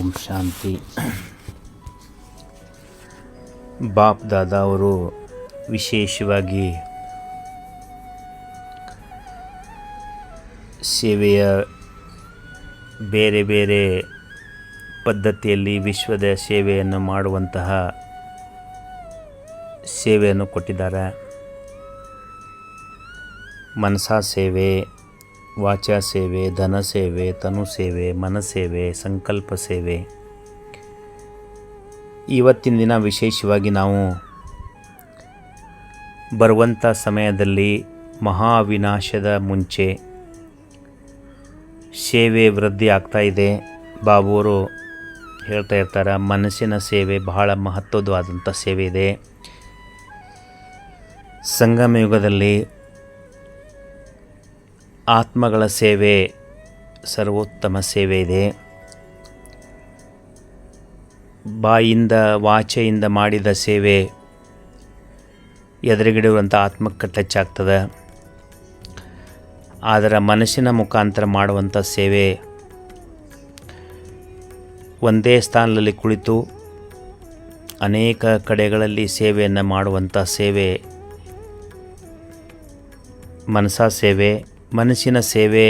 ಓಂ ಶಾಂತಿ. ಬಾಪ್ ದಾದಾ ಅವರು ವಿಶೇಷವಾಗಿ ಸೇವೆಯ ಬೇರೆ ಬೇರೆ ಪದ್ಧತಿಯಲ್ಲಿ ವಿಶ್ವದ ಸೇವೆಯನ್ನು ಮಾಡುವಂತಹ ಸೇವೆಯನ್ನು ಕೊಟ್ಟಿದ್ದಾರೆ. ಮನಸಾ ಸೇವೆ, ವಾಚಾ ಸೇವೆ, ಧನ ಸೇವೆ, ತನು ಸೇವೆ, ಮನಸೇವೆ, ಸಂಕಲ್ಪ ಸೇವೆ. ಇವತ್ತಿನ ದಿನ ವಿಶೇಷವಾಗಿ ನಾವು ಬರುವಂಥ ಸಮಯದಲ್ಲಿ ಮಹಾವಿನಾಶದ ಮುಂಚೆ ಸೇವೆ ವೃದ್ಧಿ ಆಗ್ತಾ ಇದೆ. ಬಾಬುವರು ಹೇಳ್ತಾ ಇರ್ತಾರೆ, ಮನಸ್ಸಿನ ಸೇವೆ ಬಹಳ ಮಹತ್ವವಾದಂಥ ಸೇವೆ ಇದೆ. ಸಂಗಮ ಯುಗದಲ್ಲಿ ಆತ್ಮಗಳ ಸೇವೆ ಸರ್ವೋತ್ತಮ ಸೇವೆ ಇದೆ. ಬಾಯಿಂದ ವಾಚೆಯಿಂದ ಮಾಡಿದ ಸೇವೆ ಎದುರುಗಿಡುವಂಥ ಆತ್ಮಕ್ಕೆ ಟಚ್ ಆಗ್ತದೆ. ಆದರೆ ಮನಸ್ಸಿನ ಮುಖಾಂತರ ಮಾಡುವಂಥ ಸೇವೆ ಒಂದೇ ಸ್ಥಾನದಲ್ಲಿ ಕುಳಿತು ಅನೇಕ ಕಡೆಗಳಲ್ಲಿ ಸೇವೆಯನ್ನು ಮಾಡುವಂಥ ಸೇವೆ ಮನಸಾ ಸೇವೆ. ಮನಸ್ಸಿನ ಸೇವೆ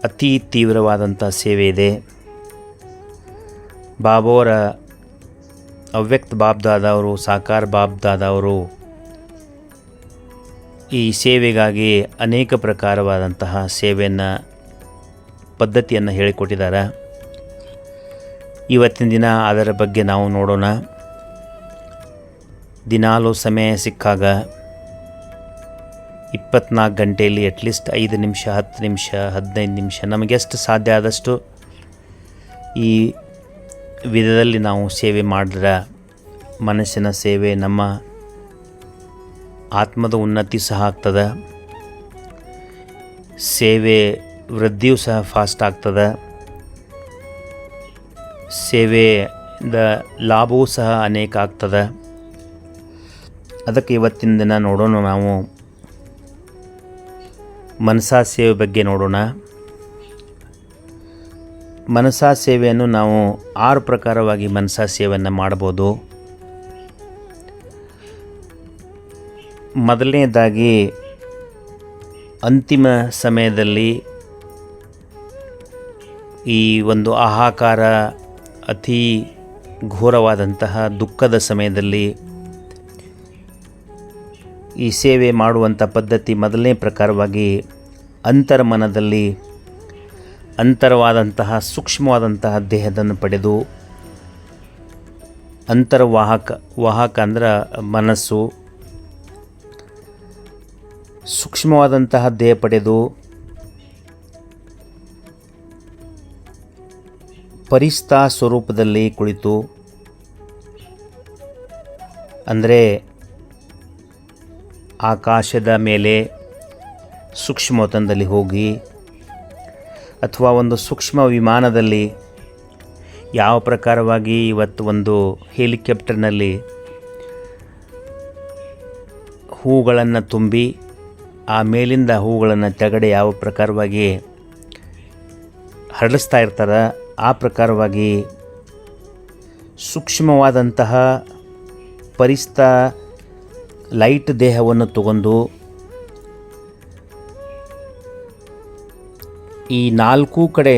ಅತಿ ತೀವ್ರವಾದಂಥ ಸೇವೆ ಇದೆ. ಬಾಬೋರ ಅವ್ಯಕ್ತ ಬಾಪ್ ದಾದಾ ಅವರು, ಸಾಕಾರ ಬಾಪ್ ದಾದಾ ಅವರು ಈ ಸೇವೆಗಾಗಿ ಅನೇಕ ಪ್ರಕಾರವಾದಂತಹ ಸೇವೆಯನ್ನು ಪದ್ಧತಿಯನ್ನು ಹೇಳಿಕೊಟ್ಟಿದ್ದಾರೆ. ಇವತ್ತಿನ ದಿನ ಅದರ ಬಗ್ಗೆ ನಾವು ನೋಡೋಣ. ದಿನಾಲೂ ಸಮಯ ಸಿಕ್ಕಾಗ 24 ಗಂಟೆಯಲ್ಲಿ ಅಟ್ಲೀಸ್ಟ್ 5 ನಿಮಿಷ, 10 ನಿಮಿಷ, 15 ನಿಮಿಷ ನಮಗೆಷ್ಟು ಸಾಧ್ಯ ಆದಷ್ಟು ಈ ವಿಧದಲ್ಲಿ ನಾವು ಸೇವೆ ಮಾಡಿದ್ರೆ ಮನಸ್ಸಿನ ಸೇವೆ, ನಮ್ಮ ಆತ್ಮದ ಉನ್ನತಿ ಸಹ ಆಗ್ತದೆ. ಸೇವೆ ವೃದ್ಧಿಯೂ ಸಹ ಫಾಸ್ಟ್ ಆಗ್ತದೆ. ಸೇವೆಯಿಂದ ಲಾಭವೂ ಸಹ ಅನೇಕ ಆಗ್ತದೆ. ಅದಕ್ಕೆ ಇವತ್ತಿನ ದಿನ ನೋಡೋಣ, ನಾವು ಮನಸಾ ಸೇವೆ ಬಗ್ಗೆ ನೋಡೋಣ. ಮನಸಾ ಸೇವೆಯನ್ನು ನಾವು 6 ಪ್ರಕಾರವಾಗಿ ಮನಸಾ ಸೇವೆಯನ್ನು ಮಾಡ್ಬೋದು. ಮೊದಲನೇದಾಗಿ ಅಂತಿಮ ಸಮಯದಲ್ಲಿ ಈ ಒಂದು ಹಾಹಾಕಾರ, ಅತಿ ಘೋರವಾದಂತಹ ದುಃಖದ ಸಮಯದಲ್ಲಿ ಈ ಸೇವೆ ಮಾಡುವಂಥ ಪದ್ಧತಿ ಮೊದಲನೇ ಪ್ರಕಾರವಾಗಿ ಅಂತರ್ಮನದಲ್ಲಿ ಅಂತರವಾದಂತಹ ಸೂಕ್ಷ್ಮವಾದಂತಹ ದೇಹದನ್ನು ಪಡೆದು, ವಾಹಕ ಅಂದ್ರೆ ಮನಸ್ಸು, ಸೂಕ್ಷ್ಮವಾದಂತಹ ದೇಹ ಪಡೆದು ಪರಿಸ್ಥಾ ಸ್ವರೂಪದಲ್ಲಿ ಕುಳಿತು, ಅಂದರೆ ಆಕಾಶದ ಮೇಲೆ ಸೂಕ್ಷ್ಮತನದಲ್ಲಿ ಹೋಗಿ, ಅಥವಾ ಒಂದು ಸೂಕ್ಷ್ಮ ವಿಮಾನದಲ್ಲಿ ಯಾವ ಪ್ರಕಾರವಾಗಿ ಇವತ್ತು ಒಂದು ಹೆಲಿಕಾಪ್ಟರ್ನಲ್ಲಿ ಹೂಗಳನ್ನು ತುಂಬಿ ಆ ಮೇಲಿಂದ ಹೂಗಳನ್ನು ತೆಗಡೆ ಯಾವ ಪ್ರಕಾರವಾಗಿ ಹರಡಿಸ್ತಾ ಇರ್ತಾರೆ, ಆ ಪ್ರಕಾರವಾಗಿ ಸೂಕ್ಷ್ಮವಾದಂತಹ ಪರಿಸ್ಥಾ ಲೈಟ್ ದೇಹವನ್ನು ತಗೊಂಡು ಈ 4 ಕಡೆ,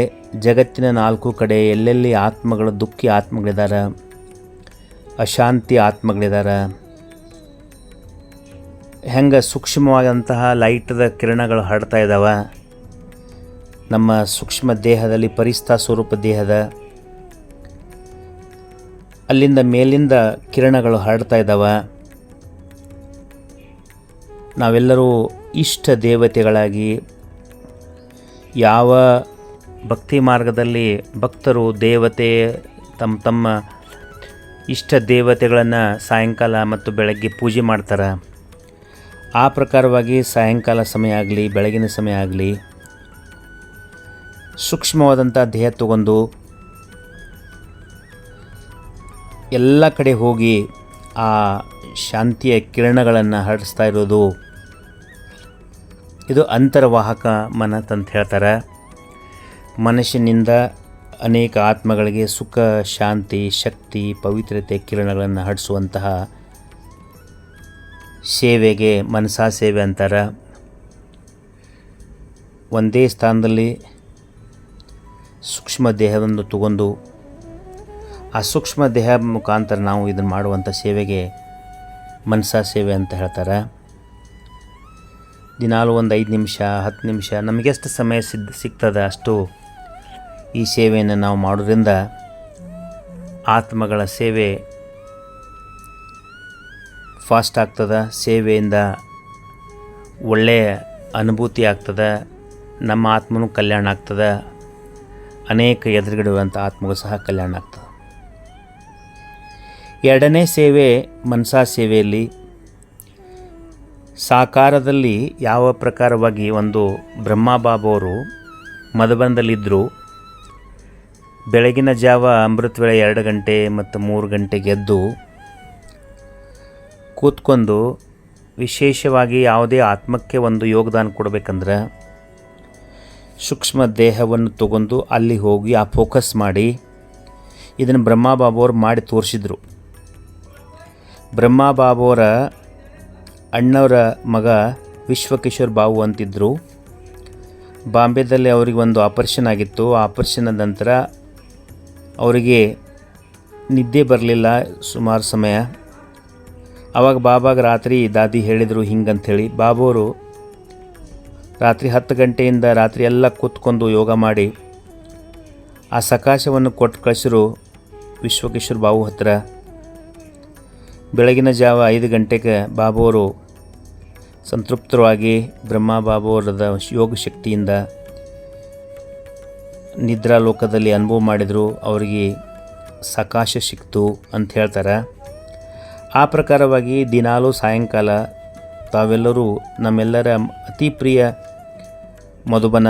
ಜಗತ್ತಿನ 4 ಕಡೆ ಎಲ್ಲೆಲ್ಲಿ ಆತ್ಮಗಳು, ದುಃಖಿ ಆತ್ಮಗಳಿದ್ದಾರೆ, ಅಶಾಂತಿ ಆತ್ಮಗಳಿದ್ದಾರೆ, ಹೆಂಗೆ ಸೂಕ್ಷ್ಮವಾದಂತಹ ಲೈಟದ ಕಿರಣಗಳು ಹರಡ್ತಾ ಇದ್ದಾವೆ ನಮ್ಮ ಸೂಕ್ಷ್ಮ ದೇಹದಲ್ಲಿ, ಪರಿಸ್ಥಾ ಸ್ವರೂಪ ದೇಹದ ಅಲ್ಲಿಂದ ಮೇಲಿಂದ ಕಿರಣಗಳು ಹರಡ್ತಾ ಇದ್ದಾವೆ. ನಾವೆಲ್ಲರೂ ಇಷ್ಟ ದೇವತೆಗಳಾಗಿ, ಯಾವ ಭಕ್ತಿ ಮಾರ್ಗದಲ್ಲಿ ಭಕ್ತರು ದೇವತೆ ತಮ್ಮ ಇಷ್ಟ ದೇವತೆಗಳನ್ನು ಸಾಯಂಕಾಲ ಮತ್ತು ಬೆಳಗ್ಗೆ ಪೂಜೆ ಮಾಡ್ತಾರೆ, ಆ ಪ್ರಕಾರವಾಗಿ ಸಾಯಂಕಾಲ ಸಮಯ ಆಗಲಿ, ಬೆಳಗಿನ ಸಮಯ ಆಗಲಿ ಸೂಕ್ಷ್ಮವಾದಂಥ ದೇಹ ತಗೊಂಡು ಎಲ್ಲ ಕಡೆ ಹೋಗಿ ಆ ಶಾಂತಿಯ ಕಿರಣಗಳನ್ನು ಹರಡಿಸ್ತಾ ಇರೋದು ಇದು ಅಂತರ್ವಾಹಕ ಮನತ್ ಅಂತ ಹೇಳ್ತಾರೆ. ಮನಸ್ಸಿನಿಂದ ಅನೇಕ ಆತ್ಮಗಳಿಗೆ ಸುಖ, ಶಾಂತಿ, ಶಕ್ತಿ, ಪವಿತ್ರತೆ ಕಿರಣಗಳನ್ನು ಹರಡಿಸುವಂತಹ ಸೇವೆಗೆ ಮನಸಾ ಸೇವೆ ಅಂತಾರೆ. ಒಂದೇ ಸ್ಥಾನದಲ್ಲಿ ಸೂಕ್ಷ್ಮ ದೇಹವನ್ನು ತಗೊಂಡು ಆ ಸೂಕ್ಷ್ಮ ದೇಹ ಮುಖಾಂತರ ನಾವು ಇದನ್ನು ಮಾಡುವಂಥ ಸೇವೆಗೆ ಮನಸಾ ಸೇವೆ ಅಂತ ಹೇಳ್ತಾರೆ. ದಿನಾಲು ಒಂದು 5 ನಿಮಿಷ 10 ನಿಮಿಷ ನಮಗೆಷ್ಟು ಸಮಯ ಸಿಗ್ತದೆ ಅಷ್ಟು ಈ ಸೇವೆಯನ್ನು ನಾವು ಮಾಡೋದ್ರಿಂದ ಆತ್ಮಗಳ ಸೇವೆ ಫಾಸ್ಟ್ ಆಗ್ತದೆ. ಸೇವೆಯಿಂದ ಒಳ್ಳೆಯ ಅನುಭೂತಿ ಆಗ್ತದೆ. ನಮ್ಮ ಆತ್ಮನೂ ಕಲ್ಯಾಣ ಆಗ್ತದೆ. ಅನೇಕ ಎದುರುಗಡೆಯುವಂಥ ಆತ್ಮಗೂ ಸಹ ಕಲ್ಯಾಣ ಆಗ್ತದೆ. ಎರಡನೇ ಸೇವೆ ಮನಸಾ ಸೇವೆಯಲ್ಲಿ ಸಾಕಾರದಲ್ಲಿ ಯಾವ ಪ್ರಕಾರವಾಗಿ ಒಂದು ಬ್ರಹ್ಮಬಾಬವರು ಮಧುಬನದಲ್ಲಿದ್ದರು. ಬೆಳಗಿನ ಜಾವ ಅಮೃತ ವೇಳೆ 2 ಗಂಟೆ ಮತ್ತು 3 ಗಂಟೆಗೆ ಎದ್ದು ಕೂತ್ಕೊಂಡು ವಿಶೇಷವಾಗಿ ಯಾವುದೇ ಆತ್ಮಕ್ಕೆ ಒಂದು ಯೋಗದಾನ ಕೊಡಬೇಕಂದ್ರೆ ಸೂಕ್ಷ್ಮ ದೇಹವನ್ನು ತಗೊಂಡು ಅಲ್ಲಿ ಹೋಗಿ ಆ ಫೋಕಸ್ ಮಾಡಿ ಇದನ್ನು ಬ್ರಹ್ಮಬಾಬವರು ಮಾಡಿ ತೋರಿಸಿದರು. ಬ್ರಹ್ಮಬಾಬುವರ ಅಣ್ಣವರ ಮಗ ವಿಶ್ವಕಿಶೋರ್ ಬಾಬು ಅಂತಿದ್ದರು. ಬಾಂಬೆದಲ್ಲಿ ಅವರಿಗೆ ಒಂದು ಆಪರೇಷನ್ ಆಗಿತ್ತು. ಆ ಆಪರೇಷನ್ ನಂತರ ಅವರಿಗೆ ನಿದ್ದೆ ಬರಲಿಲ್ಲ ಸುಮಾರು ಸಮಯ. ಆವಾಗ ಬಾಬಾಗೆ ರಾತ್ರಿ ದಾದಿ ಹೇಳಿದರು ಹಿಂಗಂಥೇಳಿ. ಬಾಬುವರು ರಾತ್ರಿ 10 ಗಂಟೆಯಿಂದ ರಾತ್ರಿ ಎಲ್ಲ ಕೂತ್ಕೊಂಡು ಯೋಗ ಮಾಡಿ ಆ ಸಕಾಶವನ್ನು ಕೊಟ್ಟು ಕಳಿಸಿರು ವಿಶ್ವಕಿಶೋರ್ ಬಾಬು ಹತ್ರ. ಬೆಳಗಿನ ಜಾವ 5 ಗಂಟೆಗೆ ಬಾಬುವರು ಸಂತೃಪ್ತರಾಗಿ ಬ್ರಹ್ಮಬಾಬುವರದ ಯೋಗ ಶಕ್ತಿಯಿಂದ ನಿದ್ರಾ ಲೋಕದಲ್ಲಿ ಅನುಭವ ಮಾಡಿದರು. ಅವರಿಗೆ ಸಕಾಶ ಸಿಕ್ತು ಅಂತ ಹೇಳ್ತಾರೆ. ಆ ಪ್ರಕಾರವಾಗಿ ದಿನಾಲೂ ಸಾಯಂಕಾಲ ತಾವೆಲ್ಲರೂ ನಮ್ಮೆಲ್ಲರ ಅತಿ ಪ್ರಿಯ ಮಧುಬನ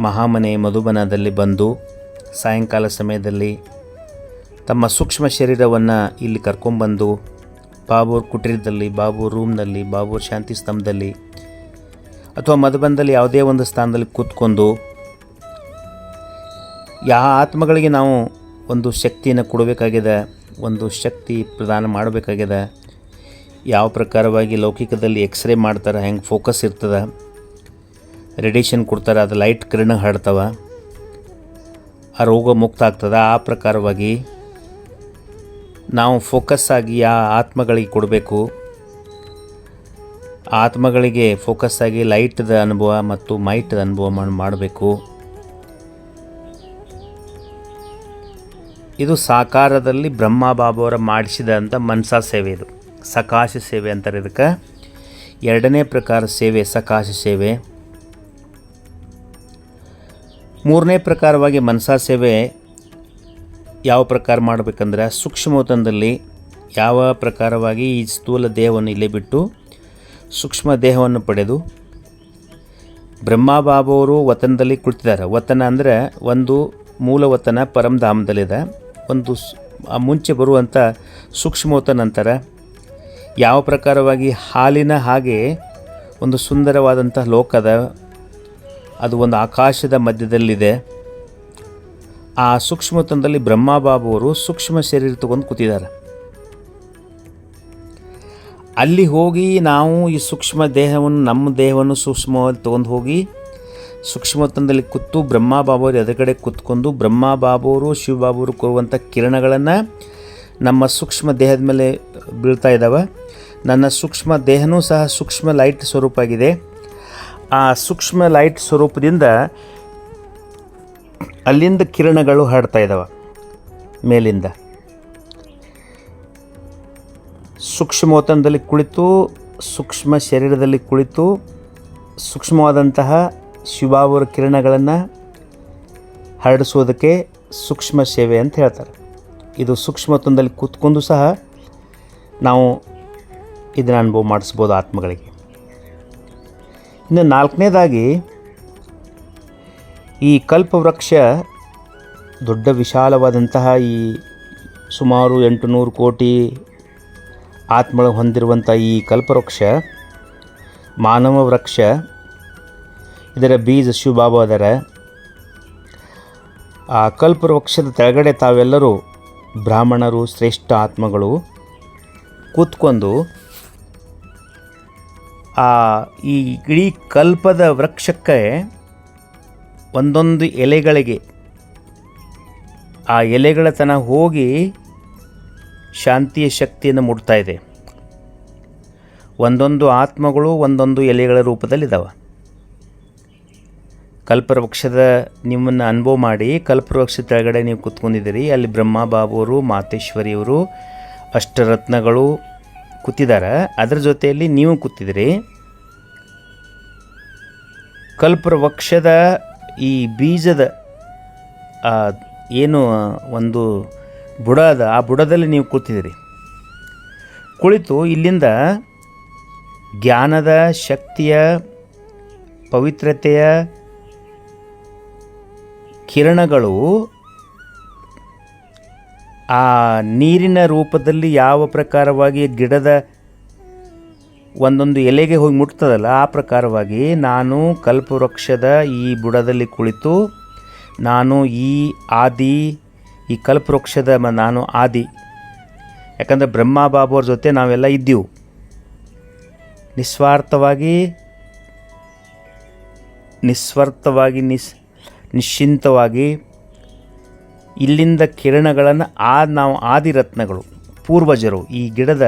ಮಹಾಮನೆ ಮಧುಬನದಲ್ಲಿ ಬಂದು ಸಾಯಂಕಾಲ ಸಮಯದಲ್ಲಿ ತಮ್ಮ ಸೂಕ್ಷ್ಮ ಶರೀರವನ್ನು ಇಲ್ಲಿ ಕರ್ಕೊಂಡ್ಬಂದು ಬಾಬೂರ್ ಕುಟೀರದಲ್ಲಿ, ಬಾಬೂರ್ ರೂಮ್ನಲ್ಲಿ, ಬಾಬೂರ್ ಶಾಂತಿ ಸ್ತಂಭದಲ್ಲಿ ಅಥವಾ ಮಧುಬನದಲ್ಲಿ ಯಾವುದೇ ಒಂದು ಸ್ಥಾನದಲ್ಲಿ ಕೂತ್ಕೊಂಡು ಯಾವ ಆತ್ಮಗಳಿಗೆ ನಾವು ಒಂದು ಶಕ್ತಿಯನ್ನು ಕೊಡಬೇಕಾಗಿದೆ, ಒಂದು ಶಕ್ತಿ ಪ್ರದಾನ ಮಾಡಬೇಕಾಗಿದೆ. ಯಾವ ಪ್ರಕಾರವಾಗಿ ಲೌಕಿಕದಲ್ಲಿ ಎಕ್ಸ್ರೇ ಮಾಡ್ತಾರೆ, ಹೆಂಗೆ ಫೋಕಸ್ ಇರ್ತದೆ, ರೇಡಿಯೇಷನ್ ಕೊಡ್ತಾರೆ, ಅದು ಲೈಟ್ ಕಿರಣ ಹರಡ್ತವೆ, ಆ ರೋಗ ಮುಕ್ತ ಆಗ್ತದೆ. ಆ ಪ್ರಕಾರವಾಗಿ ನಾವು ಫೋಕಸ್ ಆಗಿ ಆ ಆತ್ಮಗಳಿಗೆ ಕೊಡಬೇಕು. ಆತ್ಮಗಳಿಗೆ ಫೋಕಸ್ ಆಗಿ ಲೈಟ್ದ ಅನುಭವ ಮತ್ತು ಮೈಟ್ದ ಅನುಭವ ಮಾಡಬೇಕು. ಇದು ಸಾಕಾರದಲ್ಲಿ ಬ್ರಹ್ಮಬಾಬುವರ ಮಾಡಿಸಿದಂಥ ಮನಸಾ ಸೇವೆ. ಇದು ಸಕಾಶ ಸೇವೆ ಅಂತಾರೆ ಇದಕ್ಕೆ. ಎರಡನೇ ಪ್ರಕಾರ ಸೇವೆ ಸಕಾಶ ಸೇವೆ. ಮೂರನೇ ಪ್ರಕಾರವಾಗಿ ಮನಸಾ ಸೇವೆ ಯಾವ ಪ್ರಕಾರ ಮಾಡಬೇಕಂದ್ರೆ ಸೂಕ್ಷ್ಮವತನದಲ್ಲಿ ಯಾವ ಪ್ರಕಾರವಾಗಿ ಈ ಸ್ಥೂಲ ದೇಹವನ್ನು ಇಲ್ಲೇ ಬಿಟ್ಟು ಸೂಕ್ಷ್ಮ ದೇಹವನ್ನು ಪಡೆದು ಬ್ರಹ್ಮಬಾಬುವರು ವತನದಲ್ಲಿ ಕುಳಿತಿದ್ದಾರೆ. ವತನ ಅಂದರೆ ಒಂದು ಮೂಲ ವತನ ಪರಮಧಾಮದಲ್ಲಿದೆ. ಒಂದು ಮುಂಚೆ ಬರುವಂಥ ಸೂಕ್ಷ್ಮವತನ ಅಂತಾರೆ. ಯಾವ ಪ್ರಕಾರವಾಗಿ ಹಾಲಿನ ಹಾಗೆ ಒಂದು ಸುಂದರವಾದಂಥ ಲೋಕದ, ಅದು ಒಂದು ಆಕಾಶದ ಮಧ್ಯದಲ್ಲಿದೆ. ಆ ಸೂಕ್ಷ್ಮತನದಲ್ಲಿ ಬ್ರಹ್ಮಬಾಬುವರು ಸೂಕ್ಷ್ಮ ಶರೀರ ತಗೊಂಡು ಕೂತಿದ್ದಾರೆ. ಅಲ್ಲಿ ಹೋಗಿ ನಾವು ಈ ಸೂಕ್ಷ್ಮ ದೇಹವನ್ನು, ನಮ್ಮ ದೇಹವನ್ನು ಸೂಕ್ಷ್ಮವಾಗಿ ತೊಗೊಂಡು ಹೋಗಿ ಸೂಕ್ಷ್ಮತನದಲ್ಲಿ ಕೂತು ಬ್ರಹ್ಮಬಾಬುವರು ಎದುರುಗಡೆ ಕೂತ್ಕೊಂಡು ಬ್ರಹ್ಮಬಾಬುವರು ಶಿವಬಾಬುವರು ಕೊಡುವಂಥ ಕಿರಣಗಳನ್ನು ನಮ್ಮ ಸೂಕ್ಷ್ಮ ದೇಹದ ಮೇಲೆ ಬೀಳ್ತಾ ಇದ್ದಾವೆ. ನನ್ನ ಸೂಕ್ಷ್ಮ ದೇಹನೂ ಸಹ ಸೂಕ್ಷ್ಮ ಲೈಟ್ ಸ್ವರೂಪ ಆಗಿದೆ. ಆ ಸೂಕ್ಷ್ಮ ಲೈಟ್ ಸ್ವರೂಪದಿಂದ ಅಲ್ಲಿಂದ ಕಿರಣಗಳು ಹರಡ್ತಾ ಇದ್ದಾವೆ ಮೇಲಿಂದ. ಸೂಕ್ಷ್ಮವತನದಲ್ಲಿ ಕುಳಿತು ಸೂಕ್ಷ್ಮ ಶರೀರದಲ್ಲಿ ಕುಳಿತು ಸೂಕ್ಷ್ಮವಾದಂತಹ ಶಿವಬಾಬುವರ ಕಿರಣಗಳನ್ನು ಹರಡಿಸೋದಕ್ಕೆ ಸೂಕ್ಷ್ಮ ಸೇವೆ ಅಂತ ಹೇಳ್ತಾರೆ. ಇದು ಸೂಕ್ಷ್ಮವತನದಲ್ಲಿ ಕೂತ್ಕೊಂಡು ಸಹ ನಾವು ಇದನ್ನು ಅನುಭವ ಮಾಡಿಸ್ಬೋದು ಆತ್ಮಗಳಿಗೆ. ಇನ್ನು ನಾಲ್ಕನೇದಾಗಿ ಈ ಕಲ್ಪವೃಕ್ಷ ದೊಡ್ಡ ವಿಶಾಲವಾದಂತಹ ಈ ಸುಮಾರು 800 ಕೋಟಿ ಆತ್ಮಗಳು ಹೊಂದಿರುವಂಥ ಈ ಕಲ್ಪವೃಕ್ಷ ಮಾನವ ವೃಕ್ಷ. ಇದರ ಬೀಜ ಶಿವಬಾಬಾ ಅದರ. ಆ ಕಲ್ಪವೃಕ್ಷದ ಕೆಳಗಡೆ ತಾವೆಲ್ಲರೂ ಬ್ರಾಹ್ಮಣರು, ಶ್ರೇಷ್ಠ ಆತ್ಮಗಳು ಕೂತ್ಕೊಂಡು ಈ ಇಡೀ ಕಲ್ಪದ ವೃಕ್ಷಕ್ಕೆ ಒಂದೊಂದು ಎಲೆಗಳಿಗೆ ಆ ಎಲೆಗಳ ತನಕ ಹೋಗಿ ಶಾಂತಿಯ ಶಕ್ತಿಯನ್ನು ಮುಟ್ತಾ ಇದೆ. ಒಂದೊಂದು ಆತ್ಮಗಳು ಒಂದೊಂದು ಎಲೆಗಳ ರೂಪದಲ್ಲಿದ್ದಾವೆ. ಕಲ್ಪವೃಕ್ಷದ ನಿಮ್ಮನ್ನು ಅನುಭವ ಮಾಡಿ, ಕಲ್ಪವೃಕ್ಷದ ಕೆಳಗಡೆ ನೀವು ಕೂತ್ಕೊಂಡಿದ್ದೀರಿ. ಅಲ್ಲಿ ಬ್ರಹ್ಮ ಬಾಬುವರು, ಮಾತೇಶ್ವರಿಯವರು, ಅಷ್ಟರತ್ನಗಳು ಕೂತಿದ್ದಾರೆ. ಅದರ ಜೊತೆಯಲ್ಲಿ ನೀವು ಕೂತಿದ್ದೀರಿ. ಕಲ್ಪವೃಕ್ಷದ ಈ ಬೀಜದ ಏನು ಒಂದು ಬುಡ ಅದ, ಆ ಬುಡದಲ್ಲಿ ನೀವು ಕೂತಿದ್ದೀರಿ. ಕುಳಿತು ಇಲ್ಲಿಂದ ಜ್ಞಾನದ ಶಕ್ತಿಯ ಪವಿತ್ರತೆಯ ಕಿರಣಗಳು ಆ ನೀರಿನ ರೂಪದಲ್ಲಿ ಯಾವ ಪ್ರಕಾರವಾಗಿ ಗಿಡದ ಒಂದೊಂದು ಎಲೆಗೆ ಹೋಗಿ ಮುಟ್ತದಲ್ಲ, ಆ ಪ್ರಕಾರವಾಗಿ ನಾನು ಕಲ್ಪವೃಕ್ಷದ ಈ ಬುಡದಲ್ಲಿ ಕುಳಿತು ನಾನು ಈ ಕಲ್ಪವೃಕ್ಷದ ನಾನು ಆದಿ. ಯಾಕಂದರೆ ಬ್ರಹ್ಮ ಬಾಬುವ್ರ ಜೊತೆ ನಾವೆಲ್ಲ ಇದ್ದೀವಿ. ನಿಸ್ವಾರ್ಥವಾಗಿ ನಿಶ್ಚಿಂತವಾಗಿ ಇಲ್ಲಿಂದ ಕಿರಣಗಳನ್ನು ನಾವು ಆದಿರತ್ನಗಳು, ಪೂರ್ವಜರು, ಈ ಗಿಡದ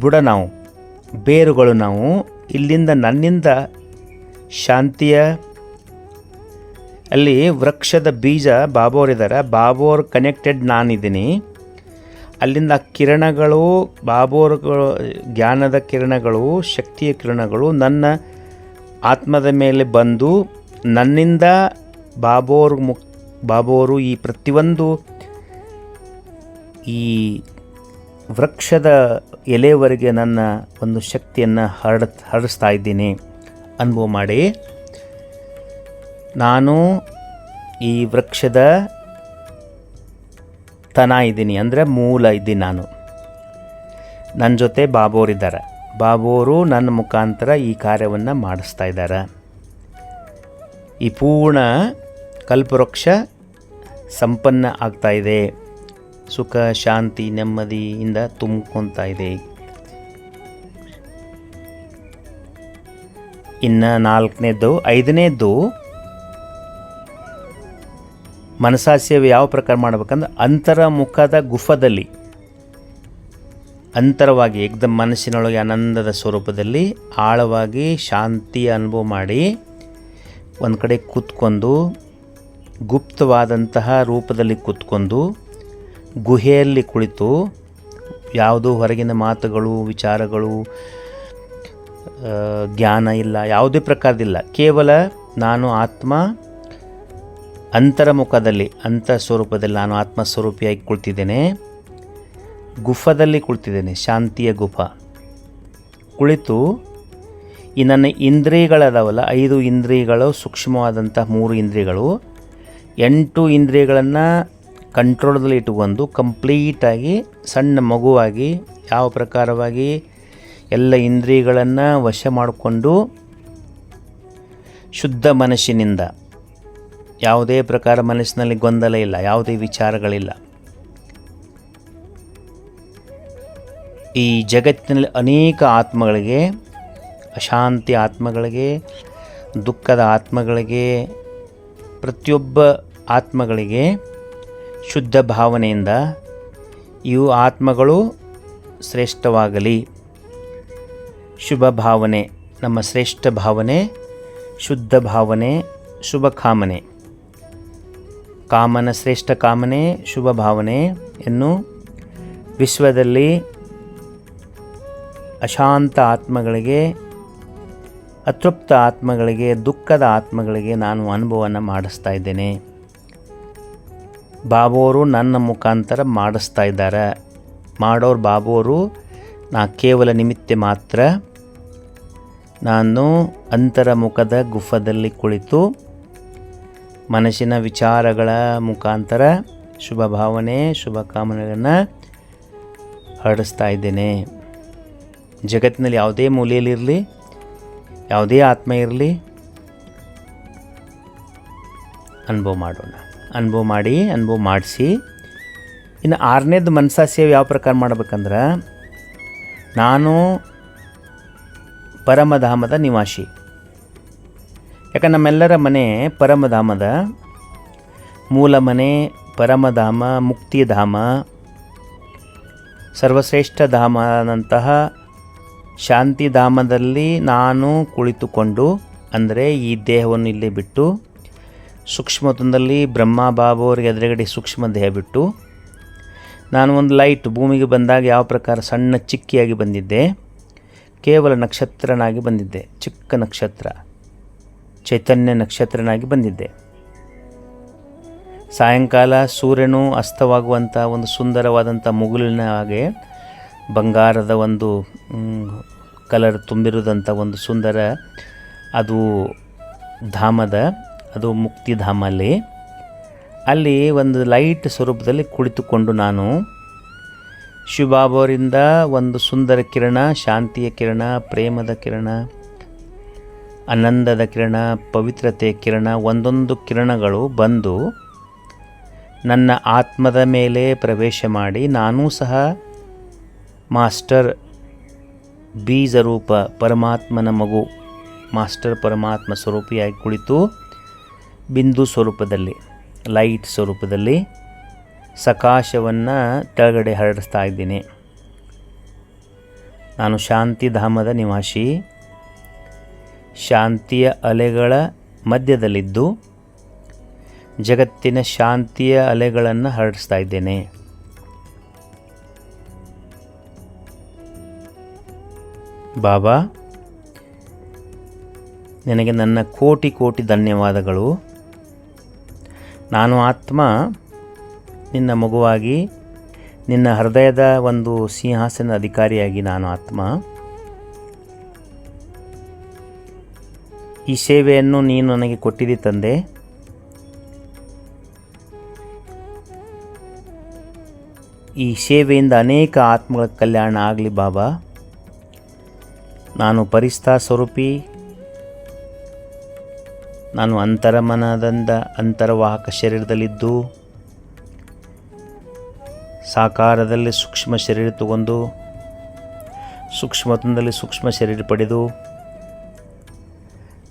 ಬುಡ ನಾವು, ಬೇರುಗಳು ನಾವು. ಇಲ್ಲಿಂದ ನನ್ನಿಂದ ಶಾಂತಿಯ ಅಲ್ಲಿ ವೃಕ್ಷದ ಬೀಜ ಬಾಬೋರಿದ್ದಾರೆ, ಬಾಬೋರ್ ಕನೆಕ್ಟೆಡ್ ನಾನಿದ್ದೀನಿ. ಅಲ್ಲಿಂದ ಕಿರಣಗಳು, ಬಾಬೋರ್ಗಳು, ಜ್ಞಾನದ ಕಿರಣಗಳು, ಶಕ್ತಿಯ ಕಿರಣಗಳು ನನ್ನ ಆತ್ಮದ ಮೇಲೆ ಬಂದು ನನ್ನಿಂದ ಬಾಬೋರು ಈ ಪ್ರತಿಯೊಂದು ಈ ವೃಕ್ಷದ ಎಲೆವರೆಗೆ ನನ್ನ ಒಂದು ಶಕ್ತಿಯನ್ನು ಹರಡಿಸ್ತಾ ಇದ್ದೀನಿ. ಅನುಭವ ಮಾಡಿ, ನಾನು ಈ ವೃಕ್ಷದ ತನ ಇದ್ದೀನಿ, ಅಂದರೆ ಮೂಲ ಇದ್ದೀನಿ ನಾನು. ನನ್ನ ಜೊತೆ ಬಾಬೋರಿದ್ದಾರೆ. ಬಾಬೋರು ನನ್ನ ಮುಖಾಂತರ ಈ ಕಾರ್ಯವನ್ನು ಮಾಡಿಸ್ತಾ ಇದ್ದಾರೆ. ಈ ಪೂರ್ಣ ಕಲ್ಪವೃಕ್ಷ ಸಂಪನ್ನ ಆಗ್ತಾ ಇದೆ. ಸುಖ, ಶಾಂತಿ, ನೆಮ್ಮದಿಯಿಂದ ತುಂಬ್ಕೊತಾ ಇದೆ. ಇನ್ನು 4ನೇದು 5ನೇದು ಮನಸಾಸ್ಯವು ಯಾವ ಪ್ರಕಾರ ಮಾಡಬೇಕಂದ್ರೆ ಅಂತರ್ಮುಖದ ಗುಫದಲ್ಲಿ ಅಂತರವಾಗಿ ಏಕದಮ್ ಮನಸ್ಸಿನೊಳಗೆ ಆನಂದದ ಸ್ವರೂಪದಲ್ಲಿ ಆಳವಾಗಿ ಶಾಂತಿಯ ಅನುಭವ ಮಾಡಿ ಒಂದು ಕಡೆ ಕೂತ್ಕೊಂಡು ಗುಪ್ತವಾದಂತಹ ರೂಪದಲ್ಲಿ ಕೂತ್ಕೊಂಡು ಗುಹೆಯಲ್ಲಿ ಕುಳಿತು ಯಾವುದೂ ಹೊರಗಿನ ಮಾತುಗಳು, ವಿಚಾರಗಳು, ಜ್ಞಾನ ಇಲ್ಲ, ಯಾವುದೇ ಪ್ರಕಾರದಿಲ್ಲ. ಕೇವಲ ನಾನು ಆತ್ಮ ಅಂತರ್ಮುಖದಲ್ಲಿ ಸ್ವರೂಪದಲ್ಲಿ ನಾನು ಆತ್ಮಸ್ವರೂಪಿಯಾಗಿ ಕುಳಿತಿದ್ದೇನೆ. ಗುಫದಲ್ಲಿ ಕುಳಿತಿದ್ದೇನೆ, ಶಾಂತಿಯ ಗುಫ ಕುಳಿತು ಈ ನನ್ನ ಇಂದ್ರಿಯಗಳದಾವಲ್ಲ, 5 ಇಂದ್ರಿಯಗಳು, ಸೂಕ್ಷ್ಮವಾದಂಥ 3 ಇಂದ್ರಿಯಗಳು, 8 ಇಂದ್ರಿಯಗಳನ್ನು ಕಂಟ್ರೋಲ್ದಲ್ಲಿ ಇಟ್ಟುಕೊಂಡು ಕಂಪ್ಲೀಟಾಗಿ ಸಣ್ಣ ಮಗುವಾಗಿ ಯಾವ ಪ್ರಕಾರವಾಗಿ ಎಲ್ಲ ಇಂದ್ರಿಯಗಳನ್ನು ವಶ ಮಾಡಿಕೊಂಡು ಶುದ್ಧ ಮನಸ್ಸಿನಿಂದ ಯಾವುದೇ ಪ್ರಕಾರ ಮನಸ್ಸಿನಲ್ಲಿ ಗೊಂದಲ ಇಲ್ಲ, ಯಾವುದೇ ವಿಚಾರಗಳಿಲ್ಲ. ಈ ಜಗತ್ತಿನಲ್ಲಿ ಅನೇಕ ಆತ್ಮಗಳಿಗೆ, ಅಶಾಂತಿ ಆತ್ಮಗಳಿಗೆ, ದುಃಖದ ಆತ್ಮಗಳಿಗೆ, ಪ್ರತಿಯೊಬ್ಬ ಆತ್ಮಗಳಿಗೆ ಶುದ್ಧ ಭಾವನೆಯಿಂದ ಇವು ಆತ್ಮಗಳು ಶ್ರೇಷ್ಠವಾಗಲಿ. ಶುಭ ಭಾವನೆ, ನಮ್ಮ ಶ್ರೇಷ್ಠ ಭಾವನೆ, ಶುದ್ಧ ಭಾವನೆ, ಶುಭ ಕಾಮನೆ, ಕಾಮನ ಶ್ರೇಷ್ಠ ಕಾಮನೆ, ಶುಭ ಭಾವನೆಯನ್ನು ವಿಶ್ವದಲ್ಲಿ ಅಶಾಂತ ಆತ್ಮಗಳಿಗೆ, ಅತೃಪ್ತ ಆತ್ಮಗಳಿಗೆ, ದುಃಖದ ಆತ್ಮಗಳಿಗೆ ನಾನು ಅನುಭವವನ್ನು ಮಾಡಿಸ್ತಾ ಇದ್ದೇನೆ. ಬಾಬೋರು ನನ್ನ ಮುಖಾಂತರ ಮಾಡಿಸ್ತಾ ಇದ್ದಾರೆ. ಮಾಡೋರು ಬಾಬೋರು, ನಾ ಕೇವಲ ನಿಮಿತ್ತ ಮಾತ್ರ. ನಾನು ಅಂತರ್ಮುಖದ ಗುಫದಲ್ಲಿ ಕುಳಿತು ಮನಸ್ಸಿನ ವಿಚಾರಗಳ ಮುಖಾಂತರ ಶುಭ ಭಾವನೆ, ಶುಭ ಕಾಮನೆಗಳನ್ನು ಹರಡಿಸ್ತಾ ಇದ್ದೇನೆ. ಜಗತ್ತಿನಲ್ಲಿ ಯಾವುದೇ ಮೂಲೆಯಲ್ಲಿರಲಿ, ಯಾವುದೇ ಆತ್ಮ ಇರಲಿ, ಅನುಭವ ಮಾಡೋಣ. ಅನುಭವ ಮಾಡಿಸಿ, ಇನ್ನು 6ನೇದು ಮನಸಾ ಸೇವೆ ಯಾವ ಪ್ರಕಾರ ಮಾಡ್ಬೇಕಂದ್ರೆ, ನಾನು ಪರಮಧಾಮದ ನಿವಾಸಿ. ಯಾಕಂದ್ರೆ ನಮ್ಮೆಲ್ಲರ ಮನೆ ಪರಮಧಾಮದ ಮೂಲ ಮನೆ, ಪರಮಧಾಮ, ಮುಕ್ತಿಧಾಮ, ಸರ್ವಶ್ರೇಷ್ಠ ಧಾಮನಂತಹ ಶಾಂತಿಧಾಮದಲ್ಲಿ ನಾನು ಕುಳಿತುಕೊಂಡು, ಅಂದರೆ ಈ ದೇಹವನ್ನು ಇಲ್ಲಿ ಬಿಟ್ಟು ಸೂಕ್ಷ್ಮತಂದಲ್ಲಿ ಬ್ರಹ್ಮ ಬಾಬಾವ್ರಿಗೆ ಎದುರುಗಡೆ ಸೂಕ್ಷ್ಮ ದೇಹ ಬಿಟ್ಟು ನಾನು ಒಂದು ಲೈಟ್ ಭೂಮಿಗೆ ಬಂದಾಗ ಯಾವ ಪ್ರಕಾರ ಸಣ್ಣ ಚಿಕ್ಕಿಯಾಗಿ ಬಂದಿದ್ದೆ, ಕೇವಲ ನಕ್ಷತ್ರನಾಗಿ ಬಂದಿದ್ದೆ, ಚಿಕ್ಕ ನಕ್ಷತ್ರ, ಚೈತನ್ಯ ನಕ್ಷತ್ರನಾಗಿ ಬಂದಿದ್ದೆ. ಸಾಯಂಕಾಲ ಸೂರ್ಯನು ಅಸ್ತವಾಗುವಂಥ ಒಂದು ಸುಂದರವಾದಂಥ ಮುಗುಲಿನ ಹಾಗೆ ಬಂಗಾರದ ಒಂದು ಕಲರ್ ತುಂಬಿರುವುದಂಥ ಒಂದು ಸುಂದರ ಅದು ಧಾಮದ, ಅದು ಮುಕ್ತಿಧಾಮ. ಅಲ್ಲಿ ಒಂದು ಲೈಟ್ ಸ್ವರೂಪದಲ್ಲಿ ಕುಳಿತುಕೊಂಡು ನಾನು ಶಿವಬಾಬಾವರಿಂದ ಒಂದು ಸುಂದರ ಕಿರಣ, ಶಾಂತಿಯ ಕಿರಣ, ಪ್ರೇಮದ ಕಿರಣ, ಆನಂದದ ಕಿರಣ, ಪವಿತ್ರತೆಯ ಕಿರಣ, ಒಂದೊಂದು ಕಿರಣಗಳು ಬಂದು ನನ್ನ ಆತ್ಮದ ಮೇಲೆ ಪ್ರವೇಶ ಮಾಡಿ, ನಾನೂ ಸಹ ಮಾಸ್ಟರ್ ಬೀಜರೂಪ ಪರಮಾತ್ಮನ ಮಗು, ಮಾಸ್ಟರ್ ಪರಮಾತ್ಮ ಸ್ವರೂಪಿಯಾಗಿ ಕುಳಿತು ಬಿಂದು ಸ್ವರೂಪದಲ್ಲಿ, ಲೈಟ್ ಸ್ವರೂಪದಲ್ಲಿ ಸಕಾಶವನ್ನು ಕೆಳಗಡೆ ಹರಡಿಸ್ತಾ ಇದ್ದೀನಿ. ನಾನು ಶಾಂತಿಧಾಮದ ನಿವಾಸಿ, ಶಾಂತಿಯ ಅಲೆಗಳ ಮಧ್ಯದಲ್ಲಿದ್ದು ಜಗತ್ತಿನ ಶಾಂತಿಯ ಅಲೆಗಳನ್ನು ಹರಡಿಸ್ತಾ ಇದ್ದೇನೆ. ಬಾಬಾ, ನಿನಗೆ ನನ್ನ ಕೋಟಿ ಕೋಟಿ ಧನ್ಯವಾದಗಳು. ನಾನು ಆತ್ಮ ನಿನ್ನ ಮಗುವಾಗಿ, ನಿನ್ನ ಹೃದಯದ ಒಂದು ಸಿಂಹಾಸನ ಅಧಿಕಾರಿಯಾಗಿ ನಾನು ಆತ್ಮ. ಈ ಸೇವೆಯನ್ನು ನೀನು ನನಗೆ ಕೊಟ್ಟಿದ್ದಿ ತಂದೆ. ಈ ಸೇವೆಯಿಂದ ಅನೇಕ ಆತ್ಮಗಳ ಕಲ್ಯಾಣ ಆಗಲಿ ಬಾಬಾ. ನಾನು ಪರಿಸ್ಥಾ ಸ್ವರೂಪಿ, ನಾನು ಅಂತರಮನದಿಂದ ಅಂತರ್ವಾಹಕ ಶರೀರದಲ್ಲಿದ್ದು ಸಾಕಾರದಲ್ಲಿ ಸೂಕ್ಷ್ಮ ಶರೀರ ತಗೊಂಡು ಸೂಕ್ಷ್ಮತಂದಲ್ಲಿ ಸೂಕ್ಷ್ಮ ಶರೀರ ಪಡೆದು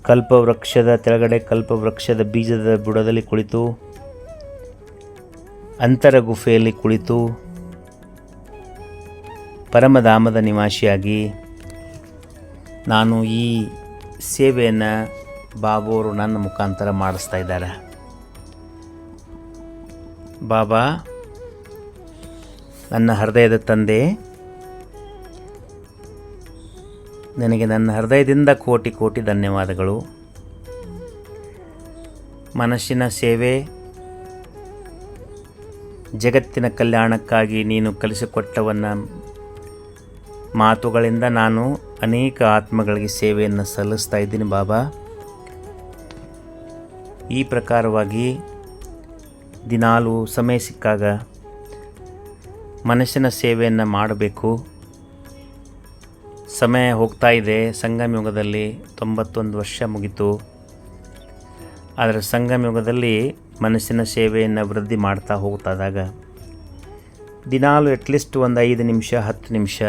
ಕಲ್ಪವೃಕ್ಷದ ತೆಳಗಡೆ ಕಲ್ಪವೃಕ್ಷದ ಬೀಜದ ಬುಡದಲ್ಲಿ ಕುಳಿತು ಅಂತರ ಗುಫೆಯಲ್ಲಿ ಕುಳಿತು ಪರಮಧಾಮದ ನಿವಾಸಿಯಾಗಿ ನಾನು ಈ ಸೇವೆಯನ್ನು ಬಾಬಾವರು ನನ್ನ ಮುಖಾಂತರ ಮಾಡಿಸ್ತಾ ಇದ್ದಾರೆ. ಬಾಬಾ, ನನ್ನ ಹೃದಯದ ತಂದೆ, ನನಗೆ ನನ್ನ ಹೃದಯದಿಂದ ಕೋಟಿ ಕೋಟಿ ಧನ್ಯವಾದಗಳು. ಮನಸ್ಸಿನ ಸೇವೆ, ಜಗತ್ತಿನ ಕಲ್ಯಾಣಕ್ಕಾಗಿ ನೀನು ಕಲಿಸಿಕೊಟ್ಟವನ್ನ ಮಾತುಗಳಿಂದ ನಾನು ಅನೇಕ ಆತ್ಮಗಳಿಗೆ ಸೇವೆಯನ್ನು ಸಲ್ಲಿಸ್ತಾ ಇದ್ದೀನಿ ಬಾಬಾ. ಈ ಪ್ರಕಾರವಾಗಿ ದಿನಾಲೂ ಸಮಯ ಸಿಕ್ಕಾಗ ಮನಸ್ಸಿನ ಸೇವೆಯನ್ನು ಮಾಡಬೇಕು. ಸಮಯ ಹೋಗ್ತಾ ಇದೆ. ಸಂಗಮ ಯುಗದಲ್ಲಿ 91 ವರ್ಷ ಮುಗಿತು. ಆದರೆ ಸಂಗಮ ಯುಗದಲ್ಲಿ ಮನಸ್ಸಿನ ಸೇವೆಯನ್ನು ವೃದ್ಧಿ ಮಾಡ್ತಾ ಹೋಗ್ತಾದಾಗ ದಿನಾಲೂ ಅಟ್ಲೀಸ್ಟ್ ಒಂದು 5 ನಿಮಿಷ 10 ನಿಮಿಷ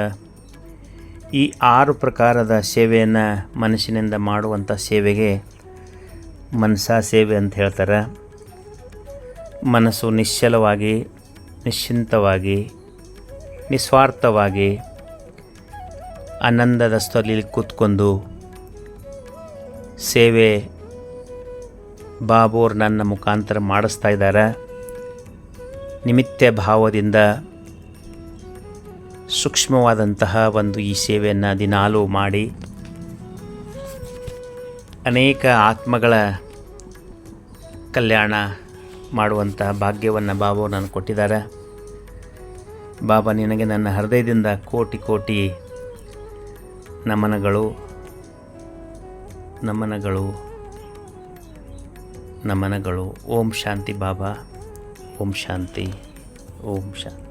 ಈ 6 ಪ್ರಕಾರದ ಸೇವೆಯನ್ನು ಮನಸ್ಸಿನಿಂದ ಮಾಡುವಂಥ ಸೇವೆಗೆ ಮನಸಾ ಸೇವೆ ಅಂತ ಹೇಳ್ತಾರೆ. ಮನಸ್ಸು ನಿಶ್ಚಲವಾಗಿ, ನಿಶ್ಚಿಂತವಾಗಿ, ನಿಸ್ವಾರ್ಥವಾಗಿ ಆನಂದದ ಸ್ಥಳದಲ್ಲಿ ಕೂತ್ಕೊಂಡು ಸೇವೆ ಬಾಬೋರ್ ನನ್ನ ಮುಖಾಂತರ ಮಾಡಿಸ್ತಾ ಇದ್ದಾರೆ. ನಿಮಿತ್ತ ಭಾವದಿಂದ ಸೂಕ್ಷ್ಮವಾದಂತಹ ಒಂದು ಈ ಸೇವೆಯನ್ನು ದಿನಾಲೂ ಮಾಡಿ ಅನೇಕ ಆತ್ಮಗಳ ಕಲ್ಯಾಣ ಮಾಡುವಂತಹ ಭಾಗ್ಯವನ್ನು ಬಾಬಾ ನನಗೆ ಕೊಟ್ಟಿದ್ದಾರೆ. ಬಾಬಾ, ನಿನಗೆ ನನ್ನ ಹೃದಯದಿಂದ ಕೋಟಿ ಕೋಟಿ ನಮನಗಳು, ನಮನಗಳು, ನಮನಗಳು. ಓಂ ಶಾಂತಿ ಬಾಬಾ. ಓಂ ಶಾಂತಿ. ಓಂ ಶಾಂತಿ.